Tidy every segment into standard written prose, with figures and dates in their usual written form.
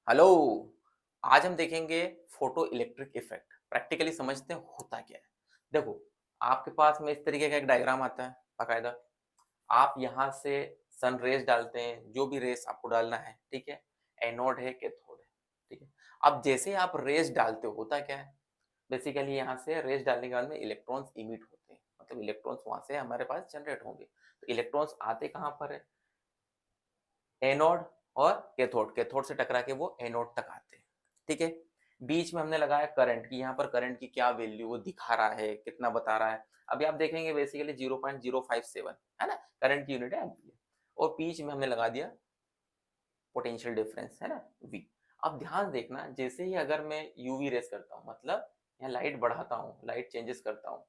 Hello. आज हम देखेंगे फोटो इलेक्ट्रिक इफेक्ट। प्रैक्टिकली समझते हैं होता क्या है। देखो, आपके पास में इस तरीके का एक डायग्राम आता है बाकायदा। आप यहाँ से सन रेज डालते हैं, जो भी रेस आपको डालना है, ठीक है। एनोड है, कैथोड है, ठीक है। अब जैसे ही आप रेस डालते हो होता क्या है, बेसिकली यहाँ से रेस डालने के बाद में इलेक्ट्रॉन्स इमिट होते हैं, मतलब इलेक्ट्रॉन्स वहां से हमारे पास जनरेट होंगे। तो इलेक्ट्रॉन्स आते कहाँ पर है, एनोड और कैथोड। कैथोड से टकरा के वो एनोड तक आते हैं, ठीक है। बीच में हमने लगाया करंट की, यहाँ पर करंट की क्या वैल्यू वो दिखा रहा है, कितना बता रहा है। अभी आप देखेंगे बेसिकली 0.057 है ना, करंट की यूनिट है एम्पीयर। और बीच में हमने लगा दिया पोटेंशियल डिफरेंस, है ना, वी। अब ध्यान देखना, जैसे ही अगर मैं यूवी रेस करता हूँ, मतलब यहाँ लाइट बढ़ाता हूँ, लाइट चेंजेस करता हूँ,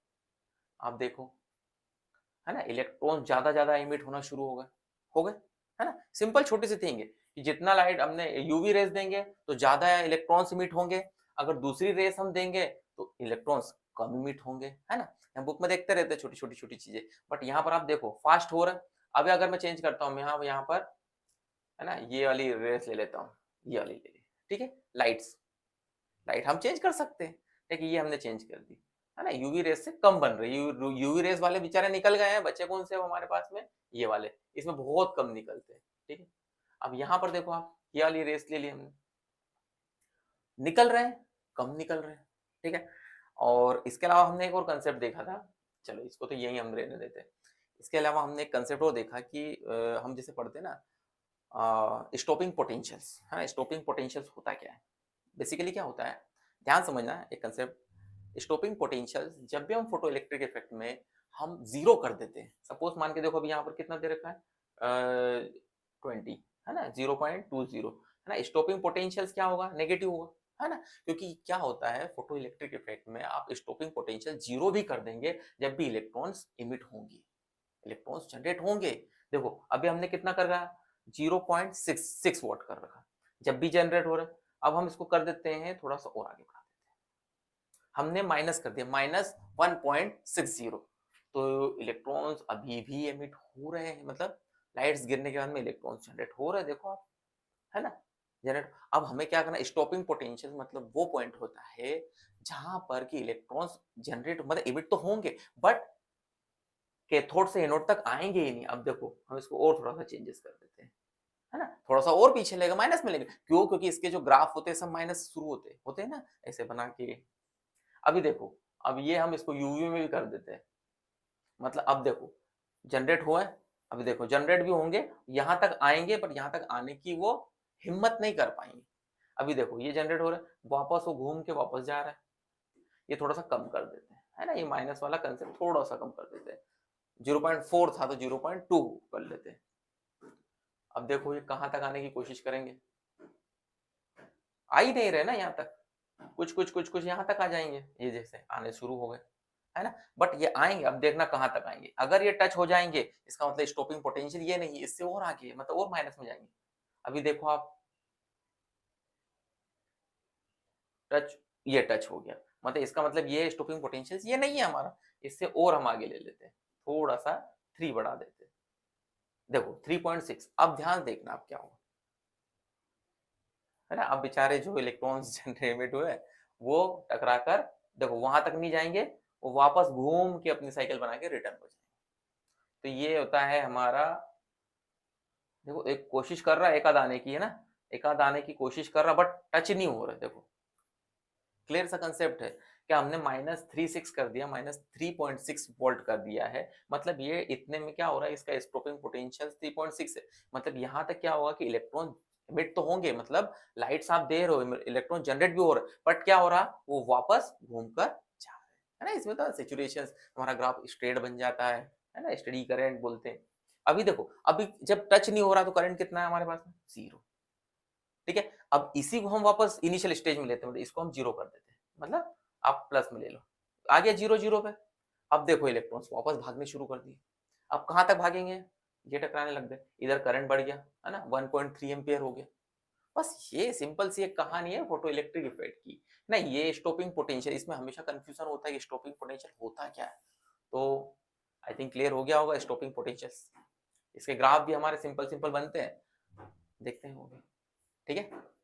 आप देखो, है ना, इलेक्ट्रॉन ज्यादा ज्यादा इमिट होना शुरू हो गए, है ना। सिंपल छोटी सी थिंग है कि जितना लाइट हमने यूवी रेस देंगे तो ज्यादा इलेक्ट्रॉन्स इमिट होंगे, अगर दूसरी रेस हम देंगे तो इलेक्ट्रॉन्स कम इमिट होंगे, है ना। हम बुक में देखते रहते हैं छोटी छोटी छोटी चीजें, बट यहाँ पर आप देखो फास्ट हो रहा है। अभी अगर मैं चेंज करता हूँ, यहाँ पर, है ना, ये वाली रेस ले लेता हूँ, ये वाली ले ली, ठीक है। लाइट्स, लाइट हम चेंज कर सकते हैं, ठीक है, ये हमने चेंज कर दी, है ना। यूवी रेस से कम बन रही है, यूवी रेस वाले बेचारे निकल गए हैं, बच्चे कौन से हमारे पास में, ये वाले, इसमें बहुत कम निकलते हैं, ठीक है। अब यहाँ पर देखो आप, ये वाली रेस ले ली हमने, निकल रहे हैं, कम निकल रहे हैं, ठीक है। और इसके अलावा हमने एक और कंसेप्ट देखा था, चलो इसको तो यही हम रहने देते हैं। इसके अलावा हमने एक कंसेप्ट और देखा कि हम जैसे पढ़ते हैं ना, स्टॉपिंग पोटेंशियल्स, है ना। स्टॉपिंग पोटेंशियल्स होता क्या है, बेसिकली क्या होता है, ध्यान समझना एक कंसेप्ट। स्टॉपिंग पोटेंशियल, जब भी हम फोटो इलेक्ट्रिक इफेक्ट में हम जीरो कर देते हैं, सपोज मान के देखो, अभी यहाँ पर कितना दे रखा है, 20, है ना, 0.20, है ना। स्टॉपिंग पोटेंशियल क्या होगा, नेगेटिव होगा, है ना। क्योंकि क्या होता है फोटो इलेक्ट्रिक इफेक्ट में, आप स्टॉपिंग पोटेंशियल जीरो भी कर देंगे जब भी इलेक्ट्रॉन्स इमिट होंगे, इलेक्ट्रॉन्स जनरेट होंगे। देखो अभी हमने कितना कर रहा, 0.66 वॉट कर रखा, जब भी जनरेट हो रहा है। अब हम इसको कर देते हैं थोड़ा सा और आगे बढ़ा देते हैं, हमने माइनस कर दिया, -1.60। तो इलेक्ट्रॉन्स अभी भी एमिट हो रहे हैं, मतलब लाइट्स गिरने के बाद में इलेक्ट्रॉन्स जनरेट हो रहे हैं, देखो आप, है ना, जनरेट। अब हमें क्या करना, स्टॉपिंग पोटेंशियल मतलब वो पॉइंट होता है जहां पर कि इलेक्ट्रॉन्स जनरेट, मतलब एमिट तो होंगे, बट कैथोड से एनोड तक आएंगे ही नहीं। अब देखो हम इसको और थोड़ा सा चेंजेस कर देते हैं, है ना, थोड़ा सा और पीछे लेगा, माइनस में लेगा, क्यों, क्योंकि इसके जो ग्राफ होते हैं सब माइनस शुरू होते हैं ना, ऐसे बना के। अभी देखो, अब ये हम इसको यूवी में भी कर देते हैं, मतलब अब देखो जनरेट हुआ है, अभी देखो जनरेट भी होंगे, यहां तक आएंगे, पर यहां तक आने की वो हिम्मत नहीं कर पाएंगे। अभी देखो ये जनरेट हो रहा है, वापस वो घूम के वापस जा रहा है, ये थोड़ा सा कम कर देते हैं, है ना, ये माइनस वाला कंसेप्ट थोड़ा सा कम कर देते हैं। 0.4 था तो 0.2 कर लेते हैं। अब देखो ये कहां तक आने की कोशिश करेंगे, आ ही नहीं रहे ना यहाँ तक, कुछ कुछ कुछ कुछ यहाँ तक आ जाएंगे, ये जैसे आने शुरू हो गए, है ना। बट ये आएंगे, अब देखना कहाँ तक आएंगे, अगर ये टच हो जाएंगे इसका मतलब स्टॉपिंग पोटेंशियल ये नहीं, इससे और आगे, मतलब और माइनस में जाएंगे। अभी देखो आप, टच, ये टच हो गया, मतलब इसका मतलब ये स्टॉपिंग पोटेंशियल ये नहीं है हमारा, इससे और हम आगे ले लेते हैं, थोड़ा सा 3 बढ़ा देते हैं, देखो 3.6। अब ध्यान देखना अब क्या होगा, है ना। अब बेचारे जो इलेक्ट्रॉन्स जनरेट हुए वो टकरा कर, देखो वहां तक नहीं जाएंगे, वो वापस घूम के अपनी साइकिल बना के रिटर्न हो जाएंगे। तो ये होता है हमारा, देखो एक कोशिश कर रहा है एक आध आने की, है ना, एक आध आने की कोशिश कर रहा, बट टच नहीं हो रहा है, देखो क्लियर सा कंसेप्ट है। क्या हमने -36 कर दिया, -3.6 वोल्ट कर दिया है, मतलब ये इतने में क्या हो रहा है, इसका स्टॉपिंग पोटेंशियल 3.6 है, मतलब यहाँ तक क्या होगा कि इलेक्ट्रॉन एमिट तो होंगे, मतलब लाइट्स आप दे रहे हो, इलेक्ट्रॉन जनरेट भी हो रहा है, बट क्या हो रहा, वो वापस घूमकर जा रहे हैं, है ना। इसमें तो सिचुएशंस, हमारा ग्राफ स्ट्रेट बन जाता है ना, स्टेडी करंट बोलते हैं। अभी देखो, अभी जब टच नहीं हो रहा तो करंट कितना है हमारे पास में, 0, ठीक है। अब इसी को हम वापस इनिशियल स्टेज में लेते हैं, मतलब इसको हम 0 कर देते हैं, मतलब आप प्लस में ले लो, आ गया 0 0 पे। अब देखो इलेक्ट्रॉन्स वापस भागने शुरू कर दिए, अब कहाँ तक भागेंगे, ये टकराने लग गए, इधर करंट बढ़ गया, है ना, 1.3 एम्पियर हो गया। बस ये सिंपल सी एक कहानी है फोटो इलेक्ट्रिक इफेक्ट की ना। ये स्टॉपिंग पोटेंशियल, इसमें हमेशा कंफ्यूजन होता है कि स्टॉपिंग पोटेंशियल होता क्या है। तो आई थिंक क्लियर हो गया होगा स्टॉपिंग पोटेंशियल। इसके ग्राफ भी हमारे सिंपल सिंपल बनते हैं, देखते हैं वो भी, ठीक है।